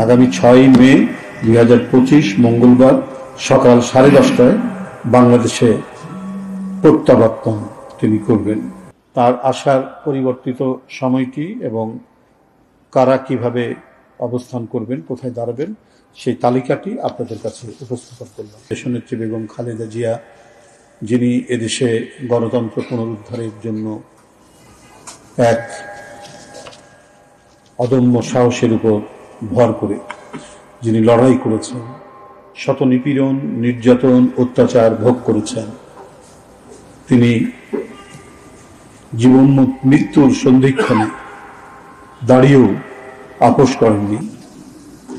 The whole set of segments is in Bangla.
আগামী 6 মে 2025 মঙ্গলবার সকাল 10:30টায় বাংলাদেশে প্রত্যাবর্তন তিনি করবেন। তার আসার পরিবর্তিত সময়টি এবং কারা কিভাবে অবস্থান করবেন, কোথায় দাঁড়াবেন, সেই তালিকাটি আপনাদের কাছে উপস্থাপন করলাম। দেশনেত্রী বেগম খালেদা জিয়া, যিনি এদেশে গণতন্ত্র পুনরুদ্ধারের জন্য এক অদম্য সাহসের উপর ভর করে যিনি লড়াই করেছেন, শত নিপীড়ন, নির্যাতন, অত্যাচার ভোগ করেছেন, তিনি জীবন মৃত্যুর সন্ধিক্ষণে দাঁড়িয়েও আপোষ করেননি।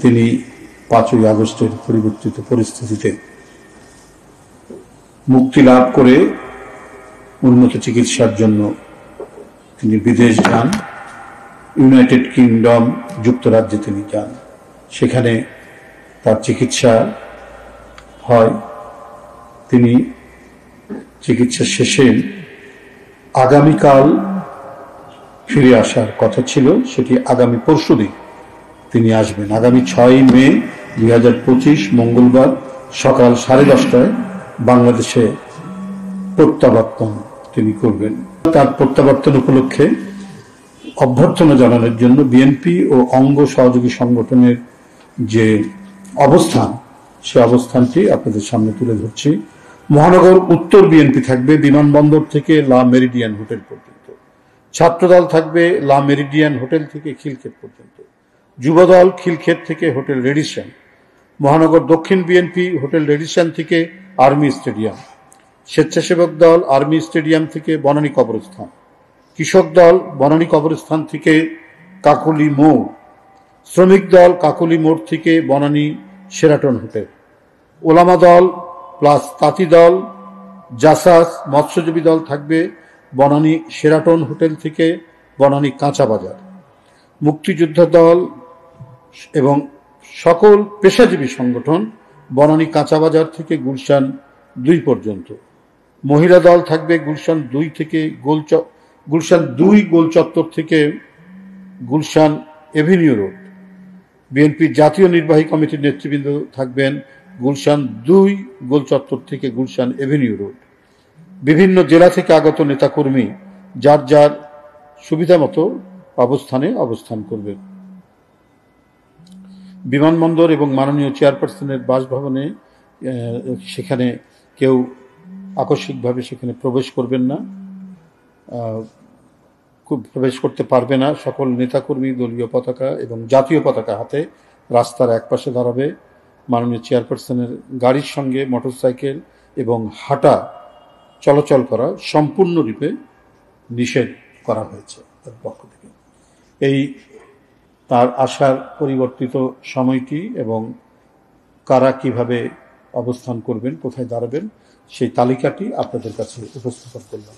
তিনি 5ই আগস্টের পরিবর্তিত পরিস্থিতিতে মুক্তি লাভ করে উন্নত চিকিৎসার জন্য তিনি বিদেশ যান, ইউনাইটেড কিংডম যুক্তরাজ্যে তিনি যান। সেখানে তার চিকিৎসা হয়। তিনি চিকিৎসা শেষে আগামীকাল ফিরে আসার কথা ছিল, সেটি আগামী পরশুদিন তিনি আসবেন। আগামী 6 মে 2025 মঙ্গলবার সকাল 10:30টায় বাংলাদেশে প্রত্যাবর্তন তিনি করবেন। তার প্রত্যাবর্তন উপলক্ষে অভ্যর্থনা জানানোর জন্য বিএনপি ও অঙ্গ সহযোগী সংগঠনের যে অবস্থান, সে অবস্থানটি আপনাদের সামনে তুলে ধরছি। মহানগর উত্তর বিএনপি থাকবে বিমানবন্দর থেকে লা মেরিডিয়ান হোটেল পর্যন্ত, ছাত্রদল থাকবে লা মেরিডিয়ান হোটেল থেকে খিলক্ষেত পর্যন্ত, যুবদল খিলক্ষেত থেকে হোটেল রেডিসন, মহানগর দক্ষিণ বিএনপি হোটেল রেডিসন থেকে আর্মি স্টেডিয়াম, স্বেচ্ছাসেবক দল আর্মি স্টেডিয়াম থেকে বনানী কবরস্থান, কৃষক দল বনানী কবরস্থান থেকে কাকলি মোড়, শ্রমিক দল কাকলি মোড় থেকে বনানী শেরাটন হোটেল, ওলামা দল প্লাস তাঁতি দল, জাসাস মৎস্যজীবী দল থাকবে বনানী শেরাটন হোটেল থেকে বনানী কাঁচা বাজার, মুক্তিযোদ্ধা দল এবং সকল পেশাজীবী সংগঠন বনানী কাঁচা বাজার থেকে গুলশান 2 পর্যন্ত, মহিলা দল থাকবে গুলশান 2 থেকে গুলশান 2 গোল চত্বর থেকে গুলশান এভিনিউ রোড। বিএনপির জাতীয় নির্বাহী কমিটির নেতৃবৃন্দ থাকবেন গুলশান 2 গোল চত্বর থেকে গুলশান এভিনিউ রোড। বিভিন্ন জেলা থেকে আগত নেতাকর্মী যার যার সুবিধা মতো অবস্থানে অবস্থান করবেন। বিমানবন্দর এবং মাননীয় চেয়ারপারসনের বাসভবনে সেখানে কেউ আকস্মিকভাবে সেখানে প্রবেশ করবেন না, প্রবেশ করতে পারবে না। সকল নেতাকর্মী দলীয় পতাকা এবং জাতীয় পতাকা হাতে রাস্তার একপাশে দাঁড়াবে। মাননীয় চেয়ারপারসনের গাড়ির সঙ্গে মোটরসাইকেল এবং হাঁটা চলাচল করা সম্পূর্ণরূপে নিষেধ করা হয়েছে তার পক্ষ থেকে। এই তার আসার পরিবর্তিত সময়টি এবং কারা কিভাবে অবস্থান করবেন, কোথায় দাঁড়াবেন, সেই তালিকাটি আপনাদের কাছে উপস্থাপন করলাম।